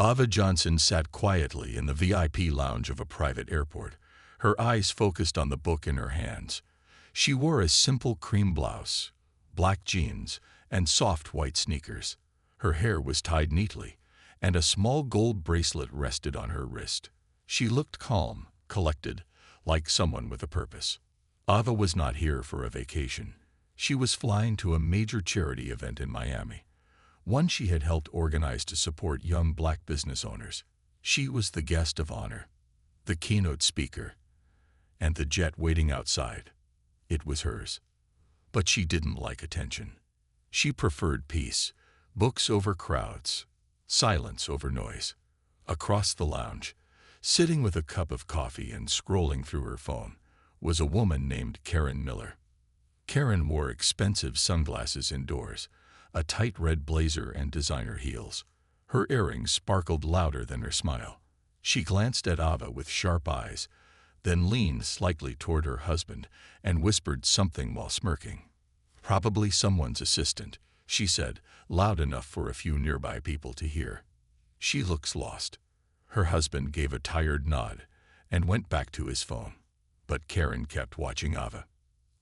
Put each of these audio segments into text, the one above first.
Ava Johnson sat quietly in the VIP lounge of a private airport, her eyes focused on the book in her hands. She wore a simple cream blouse, black jeans, and soft white sneakers. Her hair was tied neatly, and a small gold bracelet rested on her wrist. She looked calm, collected, like someone with a purpose. Ava was not here for a vacation. She was flying to a major charity event in Miami, one she had helped organize to support young black business owners. She was the guest of honor, the keynote speaker, and the jet waiting outside. It was hers. But she didn't like attention. She preferred peace, books over crowds, silence over noise. Across the lounge, sitting with a cup of coffee and scrolling through her phone, was a woman named Karen Miller. Karen wore expensive sunglasses indoors, a tight red blazer and designer heels. Her earrings sparkled louder than her smile. She glanced at Ava with sharp eyes, then leaned slightly toward her husband and whispered something while smirking. "Probably someone's assistant," she said, loud enough for a few nearby people to hear. "She looks lost." Her husband gave a tired nod and went back to his phone. But Karen kept watching Ava.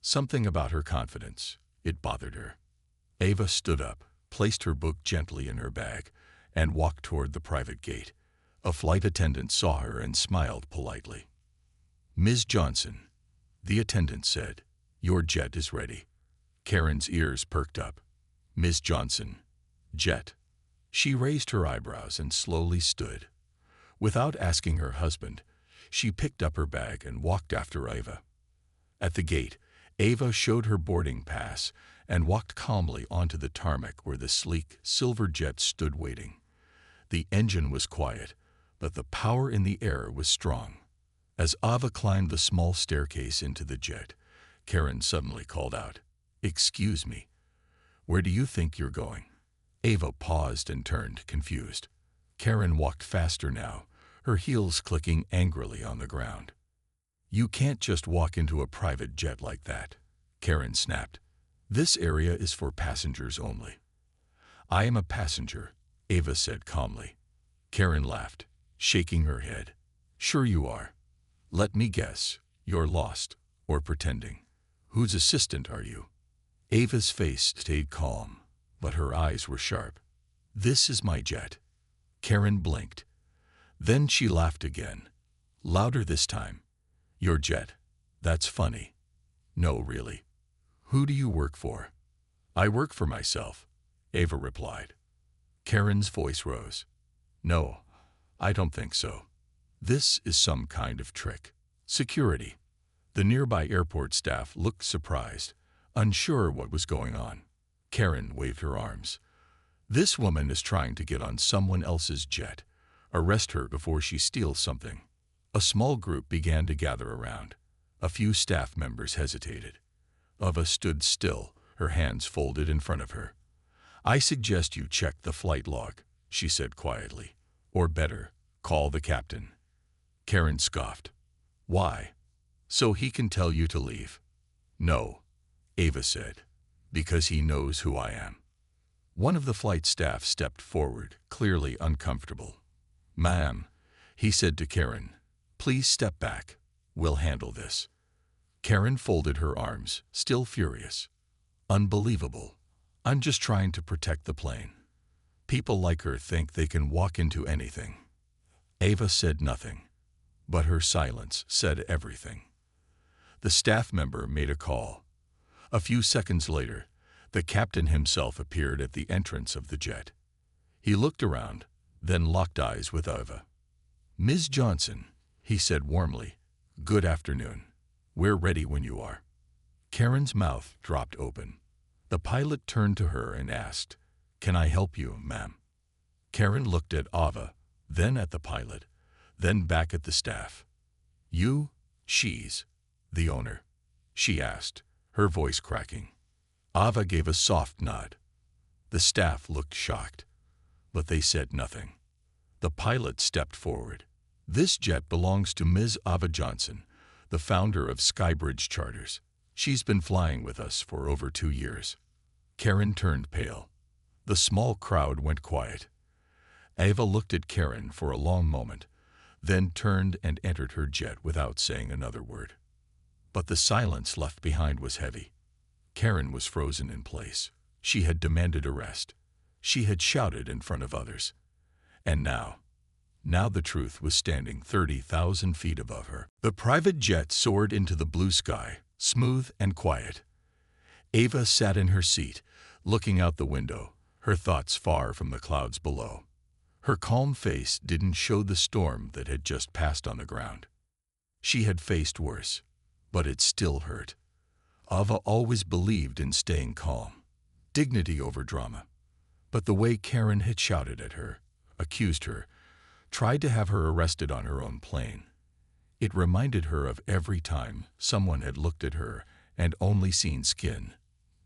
Something about her confidence, it bothered her. Ava stood up, placed her book gently in her bag, and walked toward the private gate. A flight attendant saw her and smiled politely. "Ms. Johnson," the attendant said, "your jet is ready." Karen's ears perked up. "Ms. Johnson, jet?" She raised her eyebrows and slowly stood. Without asking her husband, she picked up her bag and walked after Ava. At the gate, Ava showed her boarding pass and walked calmly onto the tarmac where the sleek, silver jet stood waiting. The engine was quiet, but the power in the air was strong. As Ava climbed the small staircase into the jet, Karen suddenly called out, "Excuse me, where do you think you're going?" Ava paused and turned, confused. Karen walked faster now, her heels clicking angrily on the ground. "You can't just walk into a private jet like that," Karen snapped. "This area is for passengers only." "I am a passenger," Ava said calmly. Karen laughed, shaking her head. "Sure you are. Let me guess, you're lost, or pretending. Whose assistant are you?" Ava's face stayed calm, but her eyes were sharp. "This is my jet." Karen blinked. Then she laughed again, louder this time. "Your jet? That's funny." "No, really. Who do you work for?" "I work for myself," Ava replied. Karen's voice rose. "No, I don't think so. This is some kind of trick." "Security." The nearby airport staff looked surprised, unsure what was going on. Karen waved her arms. "This woman is trying to get on someone else's jet. Arrest her before she steals something." A small group began to gather around. A few staff members hesitated. Ava stood still, her hands folded in front of her. "I suggest you check the flight log," she said quietly. "Or better, call the captain." Karen scoffed. "Why? So he can tell you to leave?" "No," Ava said, "because he knows who I am." One of the flight staff stepped forward, clearly uncomfortable. "Ma'am," he said to Karen, "please step back. We'll handle this." Karen folded her arms, still furious. "Unbelievable. I'm just trying to protect the plane. People like her think they can walk into anything." Ava said nothing, but her silence said everything. The staff member made a call. A few seconds later, the captain himself appeared at the entrance of the jet. He looked around, then locked eyes with Ava. "Ms. Johnson," he said warmly, "good afternoon. We're ready when you are." Karen's mouth dropped open. The pilot turned to her and asked, "Can I help you, ma'am?" Karen looked at Ava, then at the pilot, then back at the staff. "She's the owner?" she asked, her voice cracking. Ava gave a soft nod. The staff looked shocked, but they said nothing. The pilot stepped forward. "This jet belongs to Ms. Ava Johnson, the founder of Skybridge Charters. She's been flying with us for over 2 years." Karen turned pale. The small crowd went quiet. Ava looked at Karen for a long moment, then turned and entered her jet without saying another word. But the silence left behind was heavy. Karen was frozen in place. She had demanded arrest. She had shouted in front of others. And now the truth was standing 30,000 feet above her. The private jet soared into the blue sky, smooth and quiet. Ava sat in her seat, looking out the window, her thoughts far from the clouds below. Her calm face didn't show the storm that had just passed on the ground. She had faced worse, but it still hurt. Ava always believed in staying calm, dignity over drama. But the way Karen had shouted at her, accused her, tried to have her arrested on her own plane, it reminded her of every time someone had looked at her and only seen skin,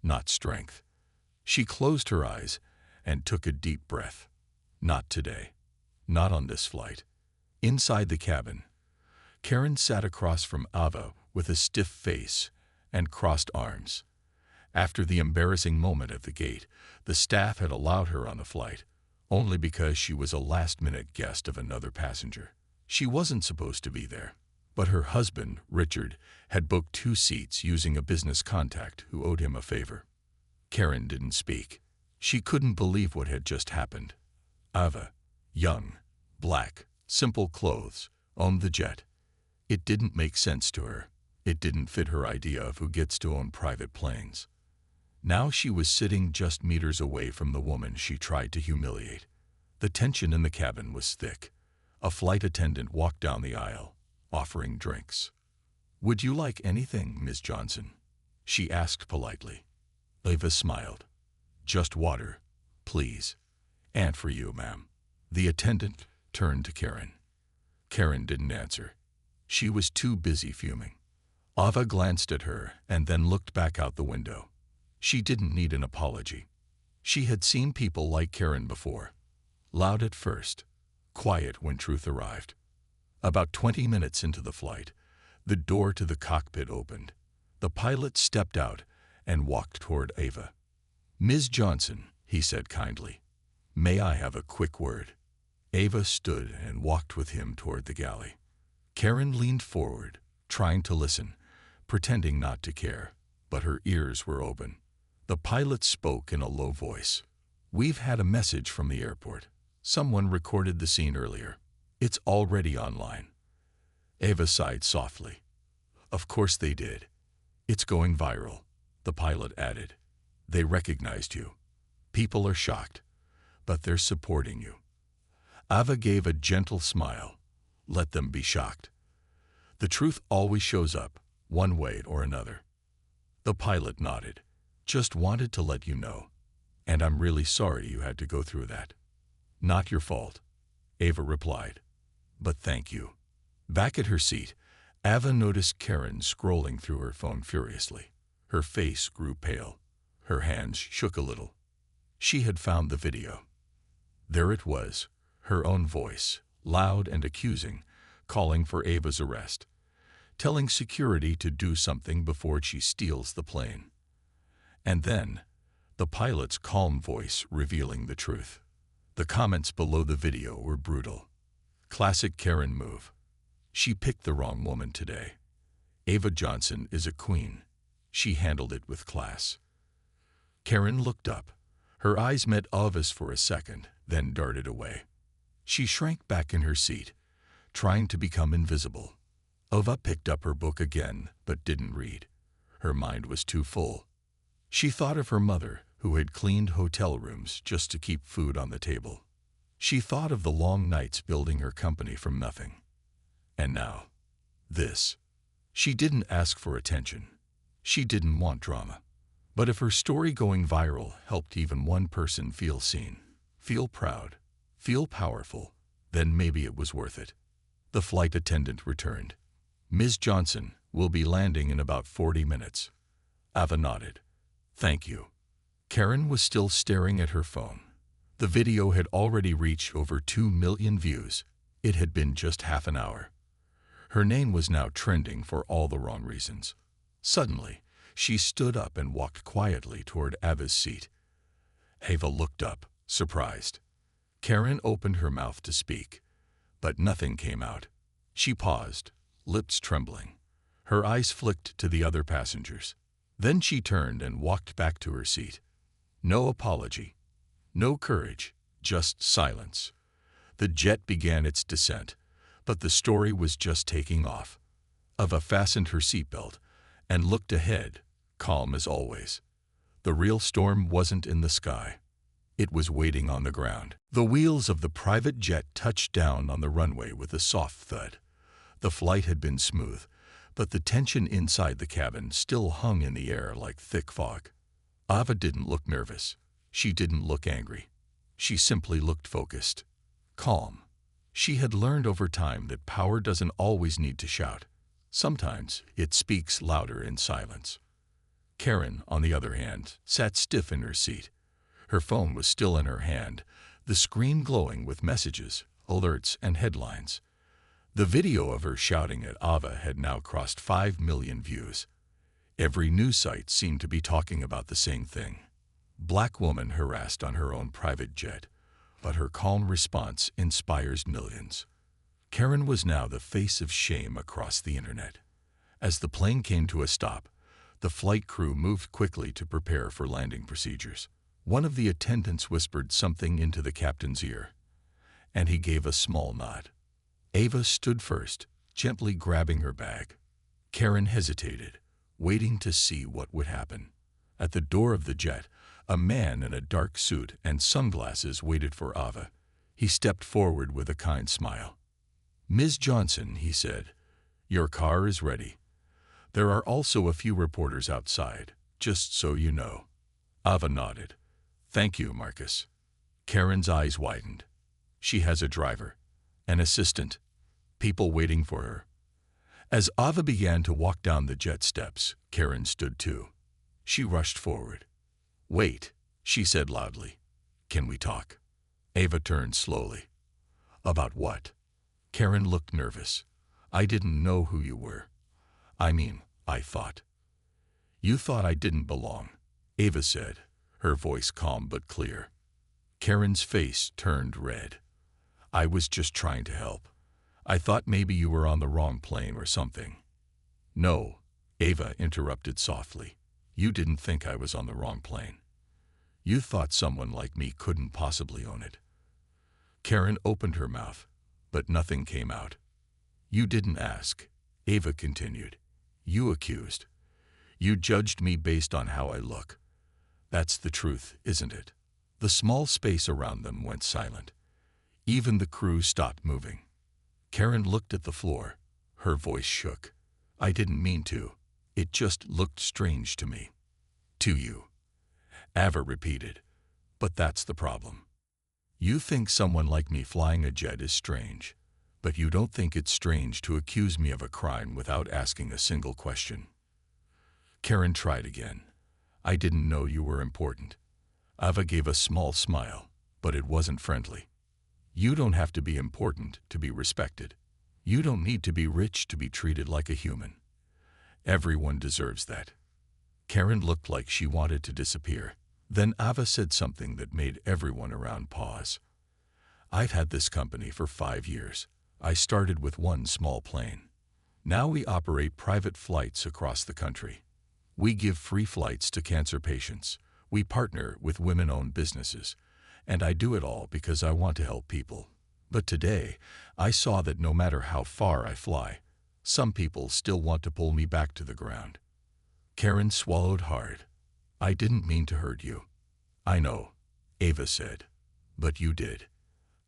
not strength. She closed her eyes and took a deep breath. Not today. Not on this flight. Inside the cabin, Karen sat across from Ava with a stiff face and crossed arms. After the embarrassing moment at the gate, the staff had allowed her on the flight, only because she was a last-minute guest of another passenger. She wasn't supposed to be there, but her husband, Richard, had booked 2 seats using a business contact who owed him a favor. Karen didn't speak. She couldn't believe what had just happened. Ava, young, black, simple clothes, owned the jet. It didn't make sense to her. It didn't fit her idea of who gets to own private planes. Now she was sitting just meters away from the woman she tried to humiliate. The tension in the cabin was thick. A flight attendant walked down the aisle, offering drinks. "Would you like anything, Miss Johnson?" she asked politely. Ava smiled. "Just water, please." "And for you, ma'am." The attendant turned to Karen. Karen didn't answer. She was too busy fuming. Ava glanced at her and then looked back out the window. She didn't need an apology. She had seen people like Karen before. Loud at first, quiet when truth arrived. About 20 minutes into the flight, the door to the cockpit opened. The pilot stepped out and walked toward Ava. "Ms. Johnson," he said kindly, "may I have a quick word?" Ava stood and walked with him toward the galley. Karen leaned forward, trying to listen, pretending not to care, but her ears were open. The pilot spoke in a low voice. "We've had a message from the airport. Someone recorded the scene earlier. It's already online." Ava sighed softly. "Of course they did. It's going viral," the pilot added. "They recognized you. People are shocked, but they're supporting you." Ava gave a gentle smile. Let them be shocked. The truth always shows up, one way or another. The pilot nodded. "Just wanted to let you know. And I'm really sorry you had to go through that." "Not your fault," Ava replied. "But thank you." Back at her seat, Ava noticed Karen scrolling through her phone furiously. Her face grew pale. Her hands shook a little. She had found the video. There it was, her own voice, loud and accusing, calling for Ava's arrest, telling security to do something before she steals the plane. And then, the pilot's calm voice revealing the truth. The comments below the video were brutal. Classic Karen move. She picked the wrong woman today. Ava Johnson is a queen. She handled it with class. Karen looked up. Her eyes met Ava's for a second, then darted away. She shrank back in her seat, trying to become invisible. Ava picked up her book again, but didn't read. Her mind was too full. She thought of her mother, who had cleaned hotel rooms just to keep food on the table. She thought of the long nights building her company from nothing. And now, this. She didn't ask for attention. She didn't want drama. But if her story going viral helped even one person feel seen, feel proud, feel powerful, then maybe it was worth it. The flight attendant returned. "Ms. Johnson will be landing in about 40 minutes. Ava nodded. "Thank you." Karen was still staring at her phone. The video had already reached over 2 million views. It had been just half an hour. Her name was now trending for all the wrong reasons. Suddenly, she stood up and walked quietly toward Ava's seat. Ava looked up, surprised. Karen opened her mouth to speak, but nothing came out. She paused, lips trembling. Her eyes flicked to the other passengers. Then she turned and walked back to her seat. No apology, no courage, just silence. The jet began its descent, but the story was just taking off. Ava fastened her seatbelt and looked ahead, calm as always. The real storm wasn't in the sky. It was waiting on the ground. The wheels of the private jet touched down on the runway with a soft thud. The flight had been smooth, but the tension inside the cabin still hung in the air like thick fog. Ava didn't look nervous. She didn't look angry. She simply looked focused, calm. She had learned over time that power doesn't always need to shout. Sometimes it speaks louder in silence. Karen, on the other hand, sat stiff in her seat. Her phone was still in her hand, the screen glowing with messages, alerts, and headlines. The video of her shouting at Ava had now crossed 5 million views. Every news site seemed to be talking about the same thing. Black woman harassed on her own private jet, but her calm response inspires millions. Karen was now the face of shame across the internet. As the plane came to a stop, the flight crew moved quickly to prepare for landing procedures. One of the attendants whispered something into the captain's ear, and he gave a small nod. Ava stood first, gently grabbing her bag. Karen hesitated, waiting to see what would happen. At the door of the jet, a man in a dark suit and sunglasses waited for Ava. He stepped forward with a kind smile. "Ms. Johnson," he said, "your car is ready. There are also a few reporters outside, just so you know." Ava nodded. "Thank you, Marcus." Karen's eyes widened. She has a driver, an assistant, people waiting for her. As Ava began to walk down the jet steps, Karen stood too. She rushed forward. "Wait," she said loudly. "Can we talk?" Ava turned slowly. "About what?" Karen looked nervous. "I didn't know who you were. I thought." "You thought I didn't belong," Ava said, her voice calm but clear. Karen's face turned red. "I was just trying to help. I thought maybe you were on the wrong plane or something." "No," Ava interrupted softly. "You didn't think I was on the wrong plane. You thought someone like me couldn't possibly own it." Karen opened her mouth, but nothing came out. "You didn't ask," Ava continued. "You accused. You judged me based on how I look. That's the truth, isn't it?" The small space around them went silent. Even the crew stopped moving. Karen looked at the floor. Her voice shook. "I didn't mean to. It just looked strange to me." "To you," Ava repeated. "But that's the problem. You think someone like me flying a jet is strange, but you don't think it's strange to accuse me of a crime without asking a single question." Karen tried again. "I didn't know you were important." Ava gave a small smile, but it wasn't friendly. "You don't have to be important to be respected. You don't need to be rich to be treated like a human. Everyone deserves that." Karen looked like she wanted to disappear. Then Ava said something that made everyone around pause. "I've had this company for 5 years. I started with one small plane. Now we operate private flights across the country. We give free flights to cancer patients. We partner with women-owned businesses. And I do it all because I want to help people. But today, I saw that no matter how far I fly, some people still want to pull me back to the ground." Karen swallowed hard. "I didn't mean to hurt you." "I know," Ava said. "But you did."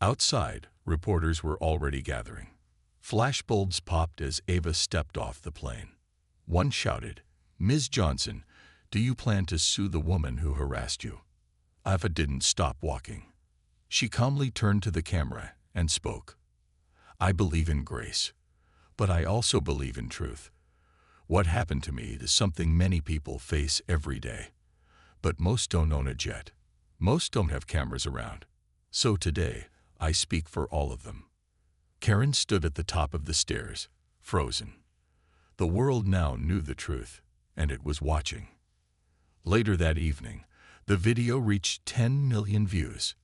Outside, reporters were already gathering. Flashbulbs popped as Ava stepped off the plane. One shouted, "Ms. Johnson, do you plan to sue the woman who harassed you?" Ava didn't stop walking. She calmly turned to the camera and spoke. "I believe in grace, but I also believe in truth. What happened to me is something many people face every day. But most don't own a jet. Most don't have cameras around. So today, I speak for all of them." Karen stood at the top of the stairs, frozen. The world now knew the truth, and it was watching. Later that evening, the video reached 10 million views.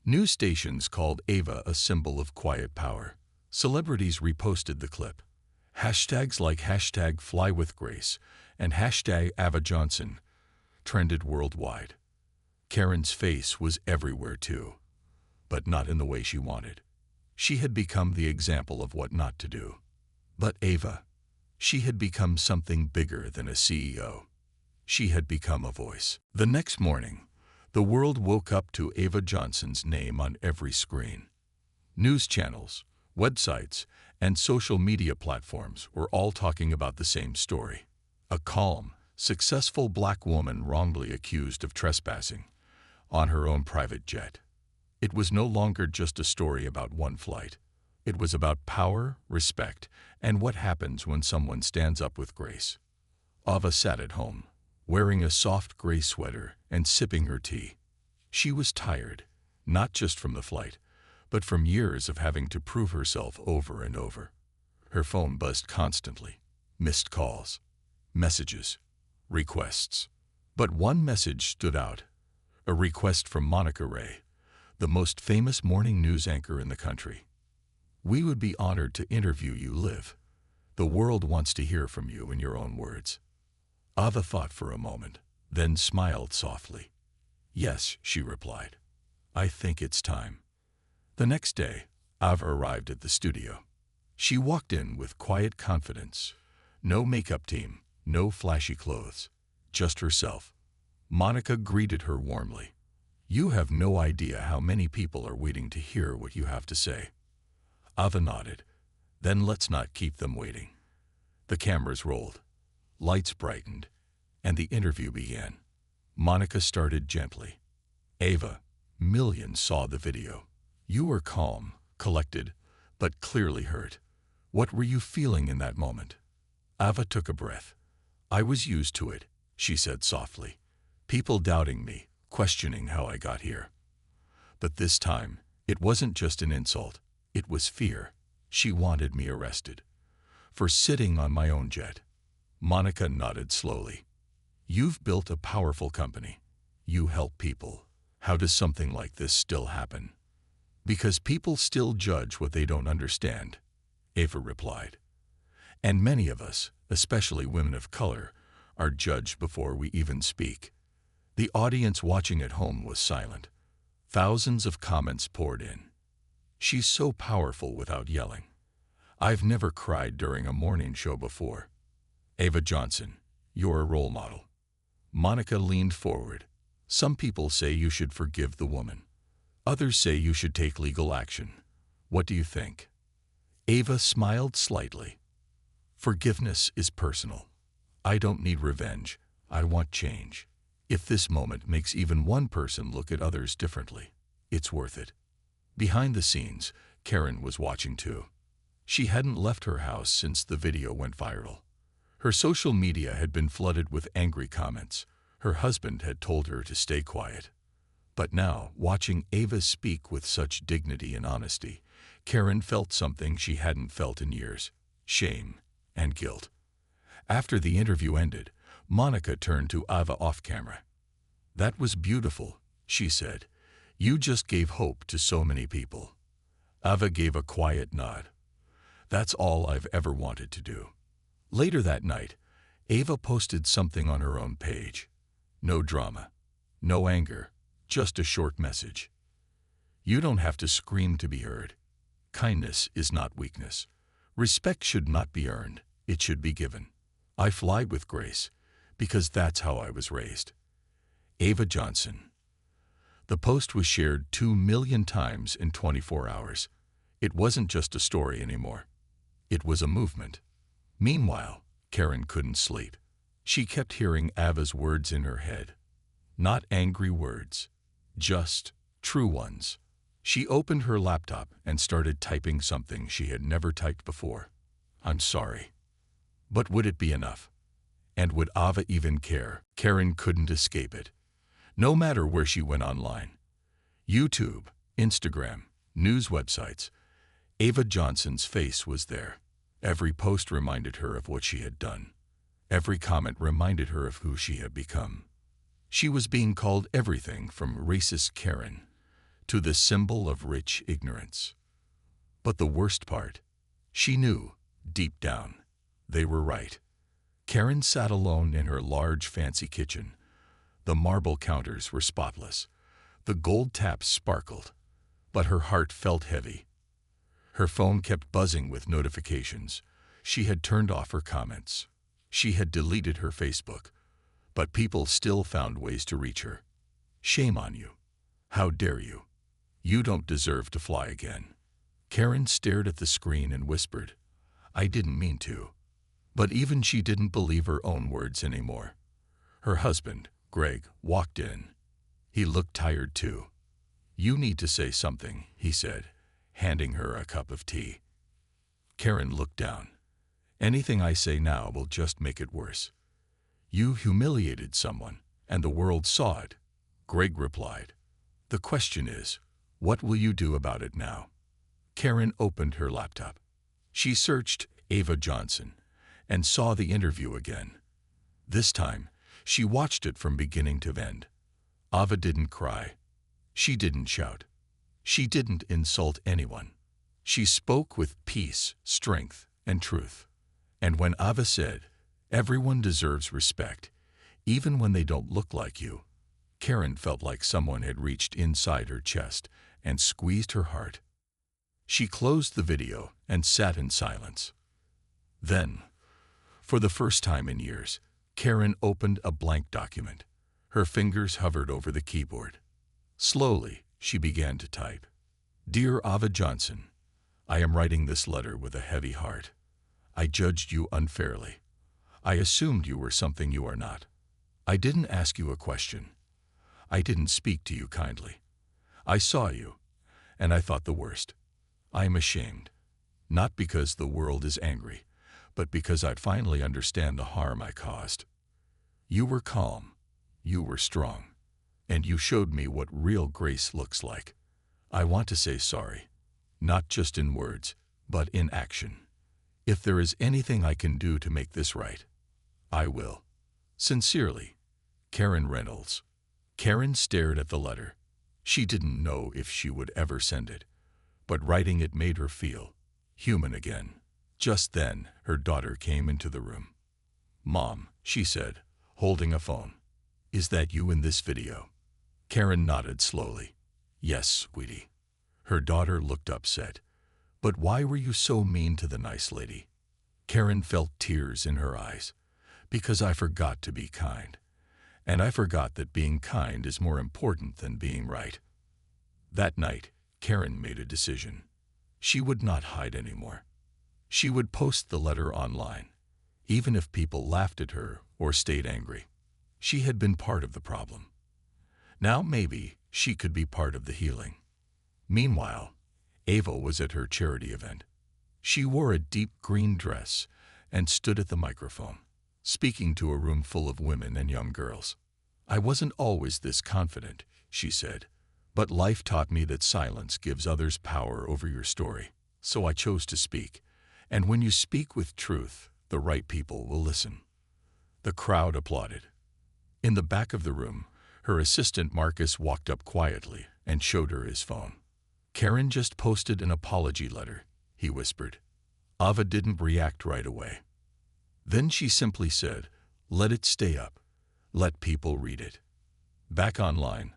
News stations called Ava a symbol of quiet power. Celebrities reposted the clip. Hashtags like hashtag #FlyWithGrace and hashtag Ava Johnson trended worldwide. Karen's face was everywhere too, but not in the way she wanted. She had become the example of what not to do. But Ava, she had become something bigger than a CEO. She had become a voice. The next morning, the world woke up to Ava Johnson's name on every screen. News channels, websites, and social media platforms were all talking about the same story. A calm, successful black woman wrongly accused of trespassing on her own private jet. It was no longer just a story about one flight. It was about power, respect, and what happens when someone stands up with grace. Ava sat at home, wearing a soft gray sweater and sipping her tea. She was tired, not just from the flight, but from years of having to prove herself over and over. Her phone buzzed constantly. Missed calls, messages, requests. But one message stood out. A request from Monica Ray, the most famous morning news anchor in the country. "We would be honored to interview you live. The world wants to hear from you in your own words." Ava thought for a moment, then smiled softly. "Yes," she replied. "I think it's time." The next day, Ava arrived at the studio. She walked in with quiet confidence. No makeup team, no flashy clothes, just herself. Monica greeted her warmly. "You have no idea how many people are waiting to hear what you have to say." Ava nodded. "Then let's not keep them waiting." The cameras rolled. Lights brightened, and the interview began. Monica started gently. "Ava, millions saw the video. You were calm, collected, but clearly hurt. What were you feeling in that moment?" Ava took a breath. "I was used to it," she said softly. "People doubting me, questioning how I got here. But this time, it wasn't just an insult. It was fear. She wanted me arrested. For sitting on my own jet." Monica nodded slowly. "You've built a powerful company. You help people. How does something like this still happen?" "Because people still judge what they don't understand," Ava replied. "And many of us, especially women of color, are judged before we even speak." The audience watching at home was silent. Thousands of comments poured in. "She's so powerful without yelling. I've never cried during a morning show before. Ava Johnson, you're a role model." Monica leaned forward. "Some people say you should forgive the woman. Others say you should take legal action. What do you think?" Ava smiled slightly. "Forgiveness is personal. I don't need revenge. I want change. If this moment makes even one person look at others differently, it's worth it." Behind the scenes, Karen was watching too. She hadn't left her house since the video went viral. Her social media had been flooded with angry comments. Her husband had told her to stay quiet. But now, watching Ava speak with such dignity and honesty, Karen felt something she hadn't felt in years: shame and guilt. After the interview ended, Monica turned to Ava off camera. "That was beautiful," she said. "You just gave hope to so many people." Ava gave a quiet nod. "That's all I've ever wanted to do." Later that night, Ava posted something on her own page. No drama, no anger, just a short message. "You don't have to scream to be heard. Kindness is not weakness. Respect should not be earned, it should be given. I fly with grace, because that's how I was raised. Ava Johnson." The post was shared 2 million times in 24 hours. It wasn't just a story anymore. It was a movement. Meanwhile, Karen couldn't sleep. She kept hearing Ava's words in her head. Not angry words, just true ones. She opened her laptop and started typing something she had never typed before. "I'm sorry." But would it be enough? And would Ava even care? Karen couldn't escape it. No matter where she went online. YouTube, Instagram, news websites, Ava Johnson's face was there. Every post reminded her of what she had done. Every comment reminded her of who she had become. She was being called everything from racist Karen to the symbol of rich ignorance. But the worst part, she knew, deep down, they were right. Karen sat alone in her large, fancy kitchen. The marble counters were spotless. The gold taps sparkled, but her heart felt heavy. Her phone kept buzzing with notifications. She had turned off her comments. She had deleted her Facebook, but people still found ways to reach her. Shame on you. How dare you? You don't deserve to fly again. Karen stared at the screen and whispered, I didn't mean to. But even she didn't believe her own words anymore. Her husband, Greg, walked in. He looked tired too. You need to say something, he said, handing her a cup of tea. Karen looked down. Anything I say now will just make it worse. You humiliated someone, and the world saw it, Greg replied. The question is, what will you do about it now? Karen opened her laptop. She searched Ava Johnson and saw the interview again. This time, she watched it from beginning to end. Ava didn't cry. She didn't shout. She didn't insult anyone. She spoke with peace, strength, and truth. And when Ava said, everyone deserves respect, even when they don't look like you, Karen felt like someone had reached inside her chest and squeezed her heart. She closed the video and sat in silence. Then, for the first time in years, Karen opened a blank document. Her fingers hovered over the keyboard. Slowly, she began to type. Dear Ava Johnson, I am writing this letter with a heavy heart. I judged you unfairly. I assumed you were something you are not. I didn't ask you a question. I didn't speak to you kindly. I saw you, and I thought the worst. I am ashamed, not because the world is angry, but because I finally understand the harm I caused. You were calm, you were strong, and you showed me what real grace looks like. I want to say sorry, not just in words, but in action. If there is anything I can do to make this right, I will. Sincerely, Karen Reynolds. Karen stared at the letter. She didn't know if she would ever send it, but writing it made her feel human again. Just then, her daughter came into the room. Mom, she said, holding a phone. Is that you in this video? Karen nodded slowly. Yes, sweetie. Her daughter looked upset. But why were you so mean to the nice lady? Karen felt tears in her eyes. Because I forgot to be kind. And I forgot that being kind is more important than being right. That night, Karen made a decision. She would not hide anymore. She would post the letter online, even if people laughed at her or stayed angry. She had been part of the problem. Now maybe she could be part of the healing. Meanwhile, Ava was at her charity event. She wore a deep green dress and stood at the microphone, speaking to a room full of women and young girls. I wasn't always this confident, she said, but life taught me that silence gives others power over your story. So I chose to speak. And when you speak with truth, the right people will listen. The crowd applauded. In the back of the room, her assistant Marcus walked up quietly and showed her his phone. Karen just posted an apology letter, he whispered. Ava didn't react right away. Then she simply said, let it stay up. Let people read it. Back online,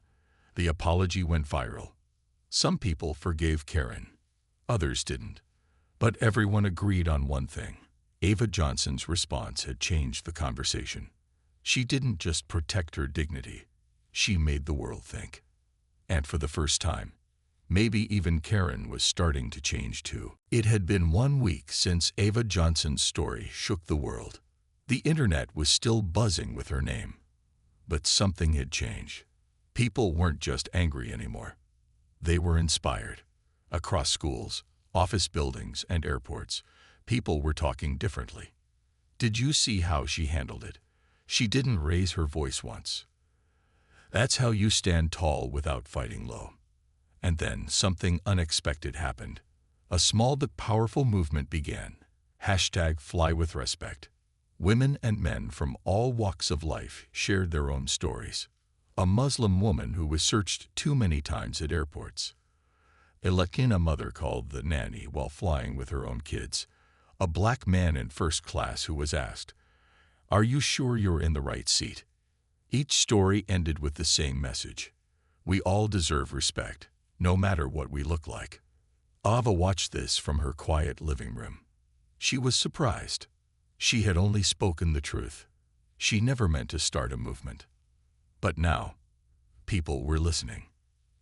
the apology went viral. Some people forgave Karen. Others didn't. But everyone agreed on one thing. Ava Johnson's response had changed the conversation. She didn't just protect her dignity. She made the world think. And for the first time, maybe even Karen was starting to change too. It had been 1 week since Ava Johnson's story shook the world. The internet was still buzzing with her name. But something had changed. People weren't just angry anymore. They were inspired. Across schools, office buildings, and airports, people were talking differently. Did you see how she handled it? She didn't raise her voice once. That's how you stand tall without fighting low. And then something unexpected happened. A small but powerful movement began. #FlyWithRespect. Women and men from all walks of life shared their own stories. a Muslim woman who was searched too many times at airports. A Latina mother called the nanny while flying with her own kids. A black man in first class who was asked, "Are you sure you're in the right seat?" Each story ended with the same message. We all deserve respect, no matter what we look like. Ava watched this from her quiet living room. She was surprised. She had only spoken the truth. She never meant to start a movement. But now, people were listening.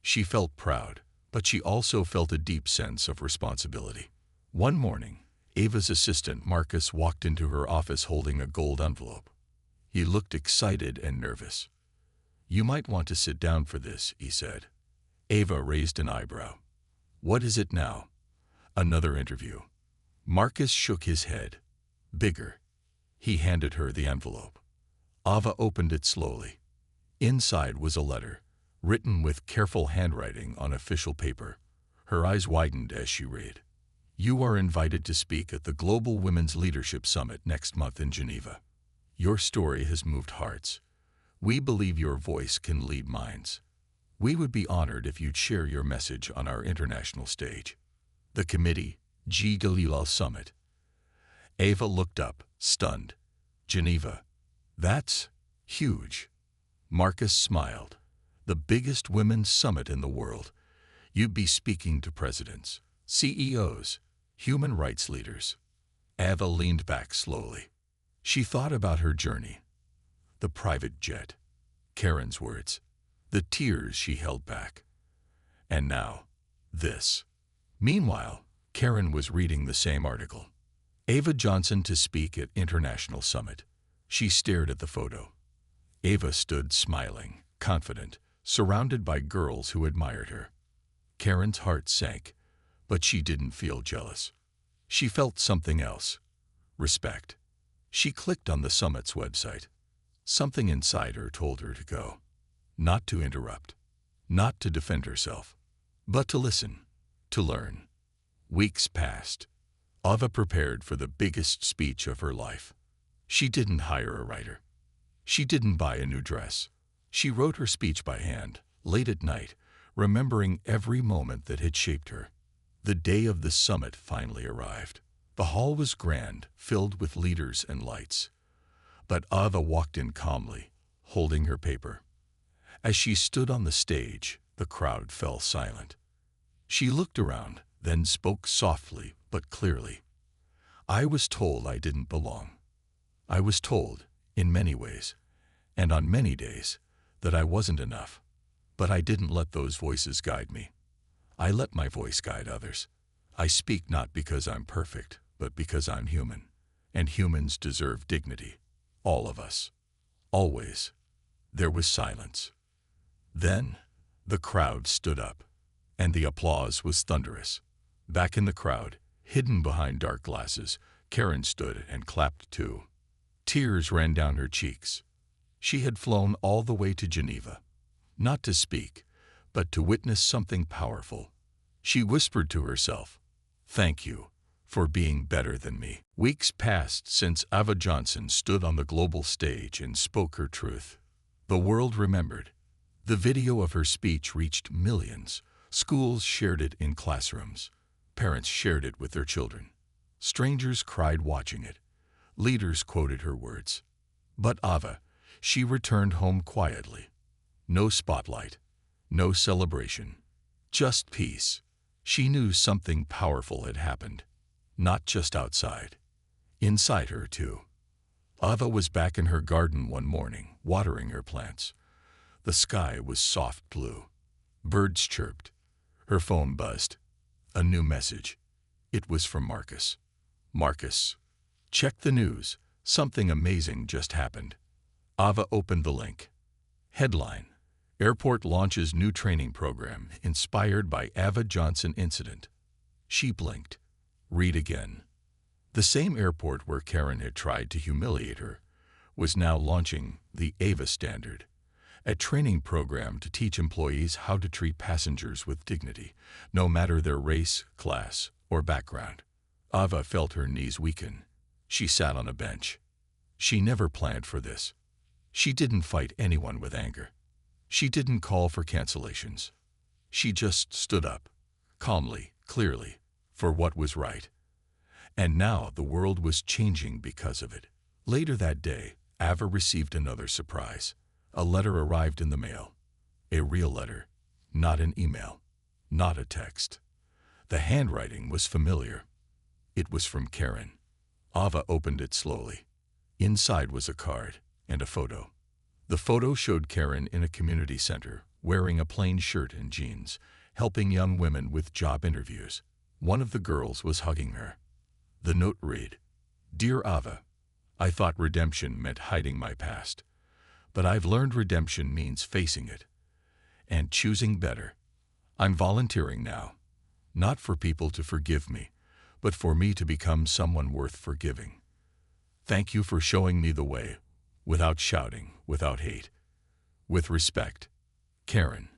She felt proud, but she also felt a deep sense of responsibility. One morning, Ava's assistant Marcus walked into her office holding a gold envelope. He looked excited and nervous. "You might want to sit down for this," he said. Ava raised an eyebrow. "What is it now?" "Another interview." Marcus shook his head. "Bigger." He handed her the envelope. Ava opened it slowly. Inside was a letter, written with careful handwriting on official paper. Her eyes widened as she read. "You are invited to speak at the Global Women's Leadership Summit next month in Geneva. Your story has moved hearts. We believe your voice can lead minds. We would be honored if you'd share your message on our international stage." The committee, G. Galilal Summit. Ava looked up, stunned. "Geneva. That's huge." Marcus smiled. "The biggest women's summit in the world. You'd be speaking to presidents, CEOs, human rights leaders." Ava leaned back slowly. She thought about her journey. The private jet, Karen's words, the tears she held back. And now, this. Meanwhile, Karen was reading the same article. Ava Johnson to speak at International Summit. She stared at the photo. Ava stood smiling, confident, surrounded by girls who admired her. Karen's heart sank, but she didn't feel jealous. She felt something else. Respect. She clicked on the summit's website. Something inside her told her to go. Not to interrupt. Not to defend herself. But to listen. To learn. Weeks passed. Ava prepared for the biggest speech of her life. She didn't hire a writer. She didn't buy a new dress. She wrote her speech by hand, late at night, remembering every moment that had shaped her. The day of the summit finally arrived. The hall was grand, filled with leaders and lights. But Ava walked in calmly, holding her paper. As she stood on the stage, the crowd fell silent. She looked around, then spoke softly but clearly. "I was told I didn't belong. I was told, in many ways, and on many days, that I wasn't enough. But I didn't let those voices guide me. I let my voice guide others. I speak not because I'm perfect, but because I'm human. And humans deserve dignity. All of us. Always." There was silence. Then, the crowd stood up, and the applause was thunderous. Back in the crowd, hidden behind dark glasses, Karen stood and clapped too. Tears ran down her cheeks. She had flown all the way to Geneva, not to speak, but to witness something powerful. She whispered to herself, "Thank you for being better than me." Weeks passed since Ava Johnson stood on the global stage and spoke her truth. The world remembered. The video of her speech reached millions. Schools shared it in classrooms. Parents shared it with their children. Strangers cried watching it. Leaders quoted her words. But Ava, she returned home quietly. No spotlight, no celebration, just peace. She knew something powerful had happened, not just outside, inside her too. Ava was back in her garden one morning, watering her plants. The sky was soft blue. Birds chirped. Her phone buzzed. A new message. It was from Marcus. "Marcus, check the news. Something amazing just happened." Ava opened the link. Headline: Airport launches new training program inspired by Ava Johnson incident. She blinked. Read again. The same airport where Karen had tried to humiliate her was now launching the Ava Standard, a training program to teach employees how to treat passengers with dignity, no matter their race, class, or background. Ava felt her knees weaken. She sat on a bench. She never planned for this. She didn't fight anyone with anger. She didn't call for cancellations. She just stood up, calmly, clearly, for what was right. And now the world was changing because of it. Later that day, Ava received another surprise. A letter arrived in the mail. A real letter, not an email, not a text. The handwriting was familiar. It was from Karen. Ava opened it slowly. Inside was a card and a photo. The photo showed Karen in a community center, wearing a plain shirt and jeans, helping young women with job interviews. One of the girls was hugging her. The note read, "Dear Ava, I thought redemption meant hiding my past, but I've learned redemption means facing it and choosing better. I'm volunteering now, not for people to forgive me, but for me to become someone worth forgiving. Thank you for showing me the way, without shouting, without hate. With respect, Karen."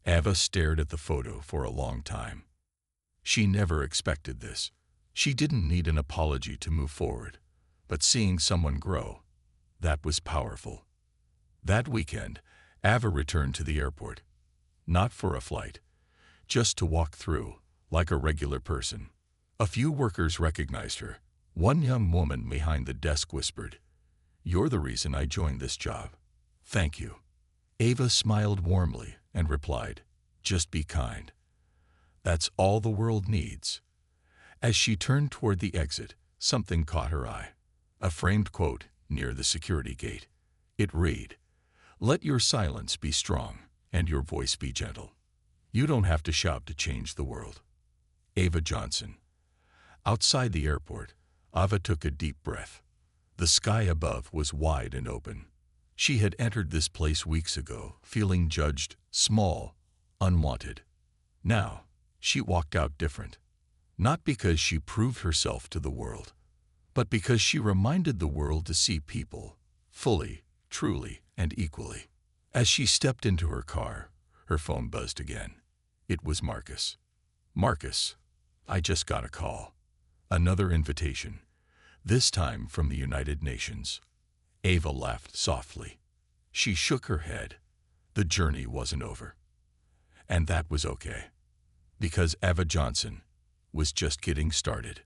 Ava stared at the photo for a long time. She never expected this. She didn't need an apology to move forward, but seeing someone grow, that was powerful. That weekend, Ava returned to the airport, not for a flight, just to walk through, like a regular person. A few workers recognized her. One young woman behind the desk whispered, "You're the reason I joined this job. Thank you." Ava smiled warmly and replied, "Just be kind. That's all the world needs." As she turned toward the exit, something caught her eye. A framed quote near the security gate. It read, "Let your silence be strong and your voice be gentle. You don't have to shout to change the world." Ava Johnson. Outside the airport, Ava took a deep breath. The sky above was wide and open. She had entered this place weeks ago, feeling judged, small, unwanted. Now, she walked out different. Not because she proved herself to the world, but because she reminded the world to see people, fully, truly, and equally. As she stepped into her car, her phone buzzed again. It was Marcus. "Marcus, I just got a call. Another invitation, this time from the United Nations." Ava laughed softly. She shook her head. The journey wasn't over. And that was okay, because Ava Johnson was just getting started.